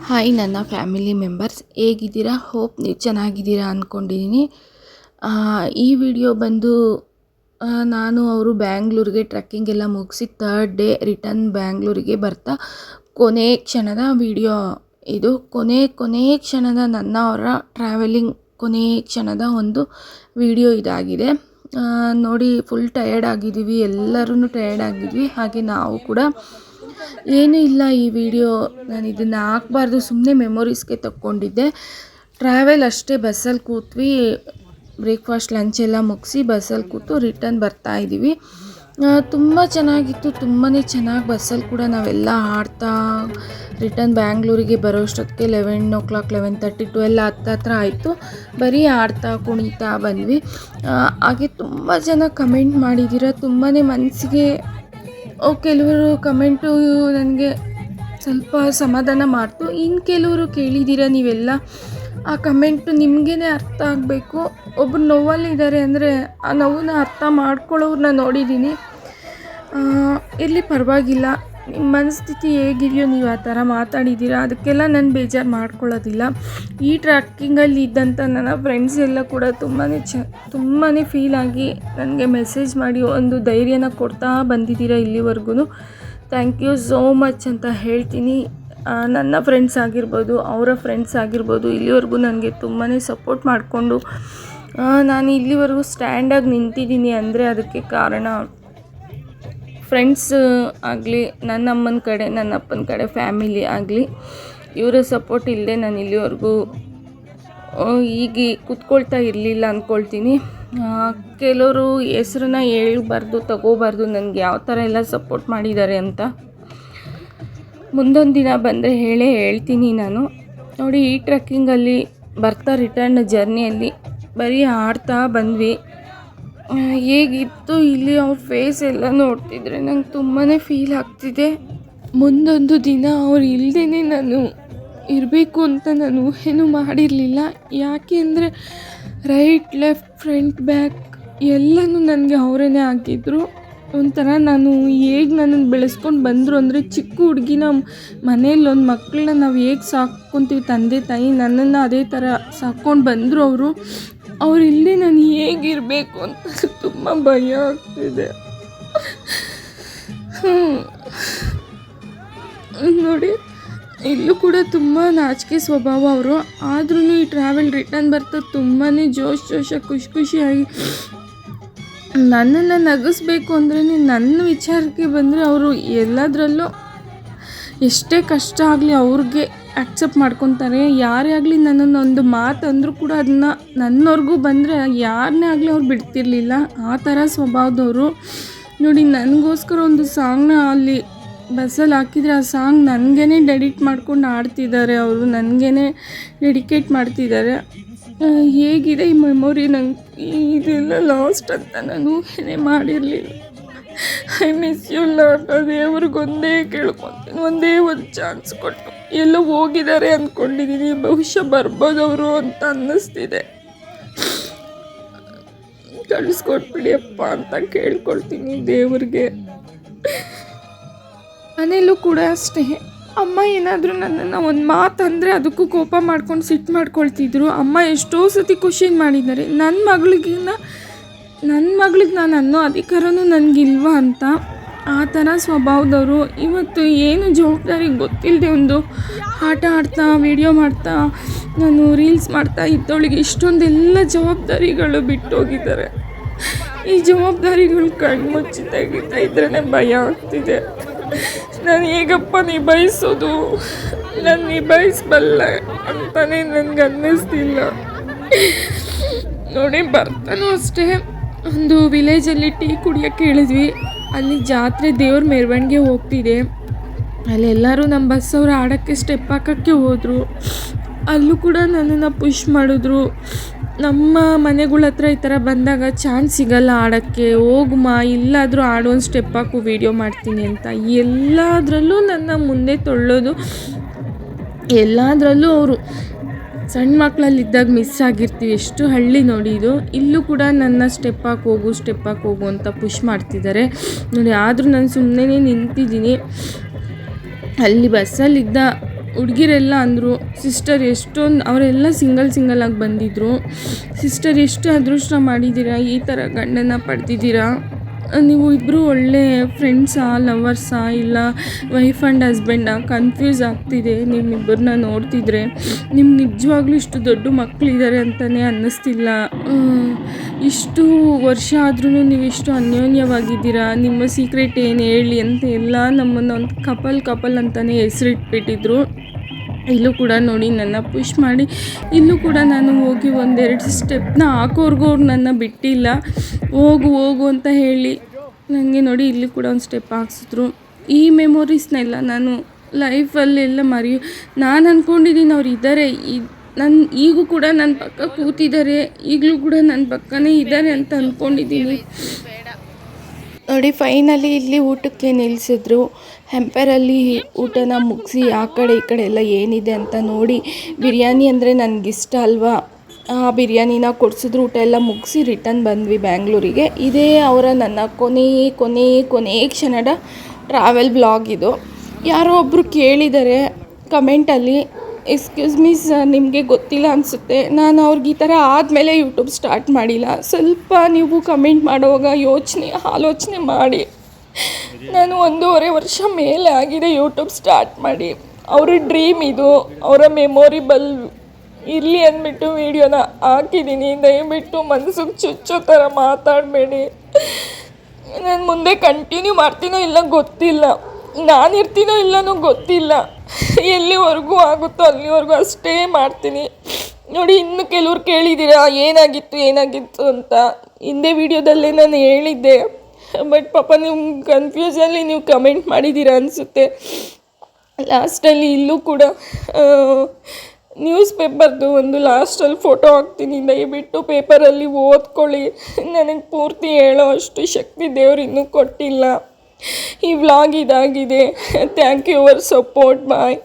Hi ನನ್ನ family members, ಹೇಗಿದ್ದೀರಾ? Hope ನೀವು ಚೆನ್ನಾಗಿದ್ದೀರಾ ಅಂದ್ಕೊಂಡಿದ್ದೀನಿ. ಈ ವಿಡಿಯೋ ಬಂದು ನಾನು ಅವರು ಬ್ಯಾಂಗ್ಳೂರಿಗೆ ಟ್ರೆಕ್ಕಿಂಗ್ ಎಲ್ಲ ಮುಗಿಸಿ ಥರ್ಡ್ ಡೇ ರಿಟರ್ನ್ ಬ್ಯಾಂಗ್ಳೂರಿಗೆ ಬರ್ತಾ ಕೊನೆ ಕ್ಷಣದ ವಿಡಿಯೋ ಇದು. ಕೊನೆ ಕ್ಷಣದ ಅವರ ಟ್ರಾವೆಲಿಂಗ್ ಕೊನೆ ಕ್ಷಣದ ಒಂದು ವಿಡಿಯೋ ಇದಾಗಿದೆ. ನೋಡಿ, ಫುಲ್ ಟಯರ್ಡ್ ಆಗಿದ್ದೀವಿ, ಎಲ್ಲರೂ ಟಯರ್ಡ್ ಆಗಿದ್ವಿ. ಹಾಗೆ ನಾವು ಕೂಡ ಏನೂ ಇಲ್ಲ, ಈ ವಿಡಿಯೋ ನಾನು ಇದನ್ನು ಹಾಕಬಾರ್ದು, ಸುಮ್ಮನೆ ಮೆಮೊರೀಸ್ಗೆ ತಗೊಂಡಿದ್ದೆ. ಟ್ರಾವೆಲ್ ಅಷ್ಟೇ, ಬಸ್ಸಲ್ಲಿ ಕೂತ್ವಿ, ಬ್ರೇಕ್ಫಾಸ್ಟ್ ಲಂಚ್ ಎಲ್ಲ ಮುಗಿಸಿ ಬಸ್ಸಲ್ಲಿ ಕೂತು ರಿಟರ್ನ್ ಬರ್ತಾಯಿದ್ದೀವಿ. ತುಂಬ ಚೆನ್ನಾಗಿತ್ತು, ತುಂಬಾ ಚೆನ್ನಾಗಿ. ಬಸ್ಸಲ್ಲಿ ಕೂಡ ನಾವೆಲ್ಲ ಆಡ್ತಾ ರಿಟರ್ನ್ ಬ್ಯಾಂಗ್ಳೂರಿಗೆ ಬರೋಷ್ಟೊತ್ತಿಗೆ 11:30 12 ಹತ್ರ ಆಯಿತು. ಬರೀ ಆಡ್ತಾ ಕುಣಿತಾ ಬಂದ್ವಿ. ಹಾಗೆ ತುಂಬ ಜನ ಕಮೆಂಟ್ ಮಾಡಿದ್ದೀರ, ತುಂಬಾ ಮನಸ್ಸಿಗೆ ಕೆಲವರು ಕಮೆಂಟು ನನಗೆ ಸ್ವಲ್ಪ ಸಮಾಧಾನ ಮಾಡ್ತು. ಇನ್ನು ಕೆಲವರು ಕೇಳಿದ್ದೀರ ನೀವೆಲ್ಲ, ಆ ಕಮೆಂಟು ನಿಮಗೇ ಅರ್ಥ ಆಗಬೇಕು. ಒಬ್ಬರು ನೋವಲ್ಲಿದ್ದಾರೆ ಅಂದರೆ ಆ ನೋವನ್ನ ಅರ್ಥ ಮಾಡ್ಕೊಳ್ಳೋರನ್ನ ನೋಡಿದ್ದೀನಿ. ಇರಲಿ, ಪರವಾಗಿಲ್ಲ, ನಿಮ್ಮ ಮನಸ್ಥಿತಿ ಹೇಗಿದೆಯೋ ನೀವು ಆ ಥರ ಮಾತಾಡಿದ್ದೀರ, ಅದಕ್ಕೆಲ್ಲ ನಾನು ಬೇಜಾರು ಮಾಡ್ಕೊಳ್ಳೋದಿಲ್ಲ. ಈ ಟ್ರ್ಯಾಕಿಂಗಲ್ಲಿ ಇದ್ದಂಥ ನನ್ನ ಫ್ರೆಂಡ್ಸ್ ಎಲ್ಲ ಕೂಡ ತುಂಬಾ ಫೀಲ್ ಆಗಿ ನನಗೆ ಮೆಸೇಜ್ ಮಾಡಿ ಒಂದು ಧೈರ್ಯನ ಕೊಡ್ತಾ ಬಂದಿದ್ದೀರ ಇಲ್ಲಿವರೆಗೂ. ಥ್ಯಾಂಕ್ ಯು ಸೋ ಮಚ್ ಅಂತ ಹೇಳ್ತೀನಿ. ನನ್ನ ಫ್ರೆಂಡ್ಸ್ ಆಗಿರ್ಬೋದು, ಅವರ ಫ್ರೆಂಡ್ಸ್ ಆಗಿರ್ಬೋದು, ಇಲ್ಲಿವರೆಗೂ ನನಗೆ ತುಂಬಾ ಸಪೋರ್ಟ್ ಮಾಡಿಕೊಂಡು ನಾನು ಇಲ್ಲಿವರೆಗೂ ಸ್ಟ್ಯಾಂಡಾಗಿ ನಿಂತಿದ್ದೀನಿ ಅಂದರೆ ಅದಕ್ಕೆ ಕಾರಣ ಫ್ರೆಂಡ್ಸ್ ಆಗಲಿ, ನನ್ನ ಅಮ್ಮನ ಕಡೆ, ನನ್ನ ಅಪ್ಪನ ಕಡೆ ಫ್ಯಾಮಿಲಿ ಆಗಲಿ, ಇವರ ಸಪೋರ್ಟ್ ಇಲ್ಲದೆ ನಾನು ಇಲ್ಲಿವರೆಗೂ ಹೀಗೆ ಕೂತ್ಕೊಳ್ತಾ ಇರಲಿಲ್ಲ ಅಂದ್ಕೊಳ್ತೀನಿ. ಕೆಲವರು ಹೆಸ್ರನ್ನ ಹೇಳ್ಬಾರ್ದು, ತಗೋಬಾರ್ದು, ನನಗೆ ಯಾವ ಥರ ಎಲ್ಲ ಸಪೋರ್ಟ್ ಮಾಡಿದ್ದಾರೆ ಅಂತ. ಮುಂದೊಂದು ದಿನ ಬಂದರೆ ಹೇಳ್ತೀನಿ ನಾನು. ನೋಡಿ, ಈ ಟ್ರೆಕ್ಕಿಂಗಲ್ಲಿ ಬರ್ತಾ ರಿಟರ್ನ್ ಜರ್ನಿಯಲ್ಲಿ ಬರೀ ಆಡ್ತಾ ಬಂದ್ವಿ. ಹೇಗಿತ್ತು ಇಲ್ಲಿ ಅವ್ರ ಫೇಸ್ ಎಲ್ಲ ನೋಡ್ತಿದ್ರೆ ನಂಗೆ ತುಂಬಾ ಫೀಲ್ ಆಗ್ತಿದೆ. ಮುಂದೊಂದು ದಿನ ಅವ್ರು ಇಲ್ಲದೇ ನಾನು ಇರಬೇಕು ಅಂತ ನಾನು ಏನೂ ಮಾಡಿರಲಿಲ್ಲ. ಯಾಕೆ ಅಂದರೆ ರೈಟ್, ಲೆಫ್ಟ್, ಫ್ರಂಟ್, ಬ್ಯಾಕ್ ಎಲ್ಲನೂ ನನಗೆ ಅವರೇ ಆಗಿದ್ದರು. ಒಂಥರ ನಾನು ಹೇಗೆ ನನ್ನನ್ನು ಬೆಳೆಸ್ಕೊಂಡು ಬಂದರು ಅಂದರೆ, ಚಿಕ್ಕ ಹುಡುಗಿನ ಮನೇಲಿ ಒಂದು ಮಕ್ಕಳನ್ನ ನಾವು ಹೇಗೆ ಸಾಕ್ಕೊತೀವಿ ತಂದೆ ತಾಯಿ, ನನ್ನನ್ನು ಅದೇ ಥರ ಸಾಕ್ಕೊಂಡು ಬಂದರು ಅವರು. ಅವರಿಲ್ಲದೆ ನಾನು ಹೇಗಿರಬೇಕು ಅಂತ ತುಂಬ ಭಯ ಆಗ್ತಿದೆ. ನೋಡಿ, ಇಲ್ಲೂ ಕೂಡ ತುಂಬ ನಾಚಿಕೆ ಸ್ವಭಾವ ಅವರು. ಆದ್ರೂ ಈ ಟ್ರಾವೆಲ್ ರಿಟರ್ನ್ ಬರ್ತಾ ತುಂಬಾ ಜೋಶ ಖುಷಿಯಾಗಿ ನನ್ನನ್ನು ನಗಿಸ್ಬೇಕು ಅಂದ್ರೆ, ನನ್ನ ವಿಚಾರಕ್ಕೆ ಬಂದರೆ ಅವರು ಎಲ್ಲದರಲ್ಲೂ ಎಷ್ಟೇ ಕಷ್ಟ ಆಗಲಿ ಅವ್ರಿಗೆ ಆಕ್ಸೆಪ್ಟ್ ಮಾಡ್ಕೊತಾರೆ. ಯಾರೇ ಆಗಲಿ ನನ್ನನ್ನು ಒಂದು ಮಾತು ಅಂದರೂ ಕೂಡ ಅದನ್ನು ನನ್ನವ್ರಿಗೂ ಬಂದರೆ ಯಾರನ್ನೇ ಆಗಲಿ ಅವ್ರು ಬಿಡ್ತಿರ್ಲಿಲ್ಲ. ಆ ಥರ ಸ್ವಭಾವದವರು. ನೋಡಿ, ನನಗೋಸ್ಕರ ಒಂದು ಸಾಂಗ್ನ ಅಲ್ಲಿ ಬಸ್ಸಲ್ಲಿ ಹಾಕಿದರೆ ಆ ಸಾಂಗ್ ನನಗೇ ಡೆಡಿಟ್ ಮಾಡ್ಕೊಂಡು ಆಡ್ತಿದ್ದಾರೆ ಅವರು, ನನಗೇ ಡೆಡಿಕೇಟ್ ಮಾಡ್ತಿದ್ದಾರೆ. ಹೇಗಿದೆ ಈ ಮೆಮೊರಿ, ನಂಗೆ ಇದೆಲ್ಲ ಲಾಸ್ಟ್ ಅಂತ ನಾನು ಏನೇ ಮಾಡಿರಲಿಲ್ಲ. I miss you lot. ದೇವ್ರಿಗೊಂದೇ ಕೇಳ್ಕೊತೀನಿ, ಒಂದೇ ಒಂದು ಚಾನ್ಸ್ ಕೊಟ್ಟು. ಎಲ್ಲೋ ಹೋಗಿದ್ದಾರೆ ಅಂದ್ಕೊಂಡಿದ್ದೀನಿ, ಬಹುಶಃ ಬರ್ಬೋದು ಅವರು ಅಂತ ಅನ್ನಿಸ್ತಿದೆ. ಕಳಿಸ್ಕೊಟ್ಬಿಡಿ ಅಪ್ಪ ಅಂತ ಕೇಳ್ಕೊಳ್ತೀನಿ ದೇವ್ರಿಗೆ. ಮನೇಲೂ ಕೂಡ ಅಷ್ಟೇ, ಅಮ್ಮ ಏನಾದರೂ ನನ್ನನ್ನು ಒಂದು ಮಾತು ಅಂದರೆ ಅದಕ್ಕೂ ಕೋಪ ಮಾಡ್ಕೊಂಡು ಸಿಟ್ಟು ಮಾಡ್ಕೊಳ್ತಿದ್ರು. ಅಮ್ಮ ಎಷ್ಟೋ ಸತಿ ಖುಷಿನ ಮಾಡಿದ್ದಾರೆ. ನನ್ನ ಮಗಳಿಗೆ ನಾನು ಅನ್ನೋ ಅಧಿಕಾರನೂ ನನಗಿಲ್ವಾ ಅಂತ. ಆ ಥರ ಸ್ವಭಾವದವರು. ಇವತ್ತು ಏನು ಜವಾಬ್ದಾರಿ ಗೊತ್ತಿಲ್ಲದೆ ಒಂದು ಆಟ ಆಡ್ತಾ, ವಿಡಿಯೋ ಮಾಡ್ತಾ, ನಾನು ರೀಲ್ಸ್ ಮಾಡ್ತಾ ಇದ್ದವಳಿಗೆ ಇಷ್ಟೊಂದೆಲ್ಲ ಜವಾಬ್ದಾರಿಗಳು ಬಿಟ್ಟೋಗಿದ್ದಾರೆ. ಈ ಜವಾಬ್ದಾರಿಗಳು ಕಣ್ಮುಚ್ಚಿ ತೆಗಿತಾ ಇದ್ರೇ ಭಯ ಆಗ್ತಿದೆ. ನಾನು ಹೇಗಪ್ಪ ನಿಭಾಯಿಸೋದು, ನಾನು ನಿಭಾಯಿಸಬಲ್ಲ ಅಂತಲೇ ನನಗೆ ಅನ್ನಿಸ್ತಿಲ್ಲ. ನೋಡಿ, ಬರ್ತಾನೂ ಅಷ್ಟೇ, ಒಂದು ವಿಲೇಜಲ್ಲಿ ಟೀ ಕುಡಿಯೋಕ್ಕೆ ಹೇಳಿದ್ವಿ. ಅಲ್ಲಿ ಜಾತ್ರೆ ದೇವ್ರ ಮೆರವಣಿಗೆ ಹೋಗ್ತಿದೆ. ಅಲ್ಲೆಲ್ಲರೂ ನಮ್ಮ ಬಸ್ಸವ್ರು ಆಡೋಕ್ಕೆ ಸ್ಟೆಪ್ ಹಾಕೋಕ್ಕೆ ಹೋದರು. ಅಲ್ಲೂ ಕೂಡ ನನ್ನನ್ನು ಪುಷ್ ಮಾಡಿದ್ರು. ನಮ್ಮ ಮನೆಗಳ ಹತ್ರ ಈ ಥರ ಬಂದಾಗ ಚಾನ್ಸ್ ಸಿಗಲ್ಲ ಆಡೋಕ್ಕೆ, ಹೋಗುಮ ಇಲ್ಲಾದರೂ ಆಡೋಒಂದು ಸ್ಟೆಪ್ ಹಾಕು, ವೀಡಿಯೋ ಮಾಡ್ತೀನಿ ಅಂತ. ಎಲ್ಲದರಲ್ಲೂ ನನ್ನ ಮುಂದೆ ತೊಳ್ಳೋದು. ಎಲ್ಲದರಲ್ಲೂ ಅವರು ಸಣ್ಣ ಮಕ್ಕಳಲ್ಲಿದ್ದಾಗ ಮಿಸ್ ಆಗಿರ್ತೀವಿ. ಎಷ್ಟು ಹಳ್ಳಿ ನೋಡಿ ಇದು. ಇಲ್ಲೂ ಕೂಡ ನನ್ನ ಸ್ಟೆಪ್ ಹಾಕಿ ಹೋಗು ಅಂತ ಪುಷ್ ಮಾಡ್ತಿದ್ದಾರೆ ನೋಡಿ. ಆದರೂ ನಾನು ಸುಮ್ಮನೆ ನಿಂತಿದ್ದೀನಿ. ಅಲ್ಲಿ ಬಸ್ಸಲ್ಲಿದ್ದ ಹುಡುಗಿರೆಲ್ಲ ಅಂದರು, ಸಿಸ್ಟರ್ ಎಷ್ಟೊಂದು ಅವರೆಲ್ಲ ಸಿಂಗಲಾಗಿ ಬಂದಿದ್ದರು. ಸಿಸ್ಟರ್ ಎಷ್ಟು ಅದೃಷ್ಟ ಮಾಡಿದ್ದೀರಾ, ಈ ಥರ ಗಂಡನ ಪಡೆದಿದ್ದೀರಾ, ನೀವು ಇಬ್ಬರು ಒಳ್ಳೆ ಫ್ರೆಂಡ್ಸಾ, ಲವರ್ಸಾ, ಇಲ್ಲ ವೈಫ್ ಆ್ಯಂಡ್ ಹಸ್ಬೆಂಡಾ, ಕನ್ಫ್ಯೂಸ್ ಆಗ್ತಿದೆ ನಿಮ್ಮಿಬ್ಬರನ್ನ ನೋಡ್ತಿದ್ರೆ. ನಿಮ್ಗೆ ನಿಜವಾಗ್ಲೂ ಇಷ್ಟು ದೊಡ್ಡ ಮಕ್ಕಳಿದ್ದಾರೆ ಅಂತಲೇ ಅನ್ನಿಸ್ತಿಲ್ಲ. ಇಷ್ಟು ವರ್ಷ ಆದ್ರೂ ನೀವು ಇಷ್ಟು ಅನ್ಯೋನ್ಯವಾಗಿದ್ದೀರಾ, ನಿಮ್ಮ ಸೀಕ್ರೆಟ್ ಏನು ಹೇಳಿ ಅಂತ ಎಲ್ಲ ನಮ್ಮನ್ನು ಒಂದು ಕಪಲ್ ಅಂತಲೇ ಹೆಸರಿಟ್ಬಿಟ್ಟಿದ್ರು. ಇಲ್ಲೂ ಕೂಡ ನೋಡಿ ನನ್ನ ಪುಷ್ ಮಾಡಿ ಇಲ್ಲೂ ಕೂಡ ನಾನು ಹೋಗಿ ಒಂದೆರಡು ಸ್ಟೆಪ್ನ ಹಾಕೋರ್ಗೂ ಅವ್ರು ನನ್ನ ಬಿಟ್ಟಿಲ್ಲ. ಹೋಗು ಅಂತ ಹೇಳಿ ನನಗೆ ನೋಡಿ ಇಲ್ಲಿ ಕೂಡ ಒಂದು ಸ್ಟೆಪ್ ಹಾಕ್ಸಿದ್ರು. ಈ ಮೆಮೊರೀಸ್ನೆಲ್ಲ ನಾನು ಲೈಫಲ್ಲೆಲ್ಲ ನಾನು ಅಂದ್ಕೊಂಡಿದ್ದೀನಿ ಅವ್ರು ಇದ್ದಾರೆ, ಈಗೂ ಕೂಡ ನನ್ನ ಪಕ್ಕ ಕೂತಿದ್ದಾರೆ, ಈಗಲೂ ಕೂಡ ನನ್ನ ಪಕ್ಕನೇ ಇದ್ದಾರೆ ಅಂತ ಅಂದ್ಕೊಂಡಿದ್ದೀನಿ. ನೋಡಿ ಫೈನಲಿ ಇಲ್ಲಿ ಊಟಕ್ಕೆ ನಿಲ್ಲಿಸಿದ್ರು. ಹೆಂಪರಲ್ಲಿ ಊಟನ ಮುಗಿಸಿ ಆ ಕಡೆ ಈ ಕಡೆ ಎಲ್ಲ ಏನಿದೆ ಅಂತ ನೋಡಿ, ಬಿರಿಯಾನಿ ಅಂದರೆ ನನಗಿಷ್ಟ ಅಲ್ವಾ, ಆ ಬಿರಿಯಾನಿನ ಕೊಡಿಸಿದ್ರು. ಊಟ ಎಲ್ಲ ಮುಗಿಸಿ ರಿಟರ್ನ್ ಬಂದ್ವಿ ಬ್ಯಾಂಗ್ಳೂರಿಗೆ. ಇದೇ ಅವರ ನನ್ನ ಕೊನೆ ಕ್ಷಣದ ಟ್ರಾವೆಲ್ ಬ್ಲಾಗ್ ಇದು. ಯಾರೋ ಒಬ್ಬರು ಕೇಳಿದ್ದಾರೆ ಕಮೆಂಟಲ್ಲಿ, ಎಕ್ಸ್ಕ್ಯೂಸ್ ಮೀ ಸರ್, ನಿಮಗೆ ಗೊತ್ತಿಲ್ಲ ಅನಿಸುತ್ತೆ, ನಾನು ಅವ್ರಿಗೆ ಈ ಥರ ಆದಮೇಲೆ ಯೂಟ್ಯೂಬ್ ಸ್ಟಾರ್ಟ್ ಮಾಡಿಲ್ಲ. ಸ್ವಲ್ಪ ನೀವು ಕಮೆಂಟ್ ಮಾಡುವಾಗ ಆಲೋಚನೆ ಮಾಡಿ. ನಾನು 1.5 ವರ್ಷ ಮೇಲೆ ಆಗಿದೆ ಯೂಟ್ಯೂಬ್ ಸ್ಟಾರ್ಟ್ ಮಾಡಿ. ಅವ್ರ ಡ್ರೀಮ್ ಇದು, ಅವರ ಮೆಮೊರಿಬಲ್ ಇರಲಿ ಅಂದ್ಬಿಟ್ಟು ವೀಡಿಯೋನ ಹಾಕಿದ್ದೀನಿ. ದಯವಿಟ್ಟು ಮನಸ್ಸಿಗೆ ಚುಚ್ಚೋ ಥರ ಮಾತಾಡಬೇಡಿ. ನಾನು ಮುಂದೆ ಕಂಟಿನ್ಯೂ ಮಾಡ್ತೀನೋ ಇಲ್ಲ ಗೊತ್ತಿಲ್ಲ, ನಾನಿರ್ತೀನೋ ಇಲ್ಲನೂ ಗೊತ್ತಿಲ್ಲ. ಎಲ್ಲಿವರೆಗೂ ಆಗುತ್ತೋ ಅಲ್ಲಿವರೆಗೂ ಅಷ್ಟೇ ಮಾಡ್ತೀನಿ. ನೋಡಿ, ಇನ್ನು ಕೆಲವ್ರು ಕೇಳಿದ್ದೀರಾ ಏನಾಗಿತ್ತು ಅಂತ. ಹಿಂದೆ ವೀಡಿಯೋದಲ್ಲೇ ನಾನು ಹೇಳಿದ್ದೆ, ಬಟ್ ಪಾಪ ನೀವು ಕನ್ಫ್ಯೂಸಲ್ಲಿ ನೀವು ಕಮೆಂಟ್ ಮಾಡಿದ್ದೀರಾ ಅನಿಸುತ್ತೆ. ಲಾಸ್ಟಲ್ಲಿ ಇಲ್ಲೂ ಕೂಡ ನ್ಯೂಸ್ ಪೇಪರ್ದು ಒಂದು ಲಾಸ್ಟಲ್ಲಿ ಫೋಟೋ ಹಾಕ್ತೀನಿ, ದಯವಿಟ್ಟು ಪೇಪರಲ್ಲಿ ಓದ್ಕೊಳ್ಳಿ. ನನಗೆ ಪೂರ್ತಿ ಹೇಳೋ ಅಷ್ಟು ಶಕ್ತಿ ದೇವ್ರು ಇನ್ನೂ ಕೊಟ್ಟಿಲ್ಲ. ಈ ವ್ಲಾಗ್ ಇದಾಗಿದೆ. Thank you for support. Bye.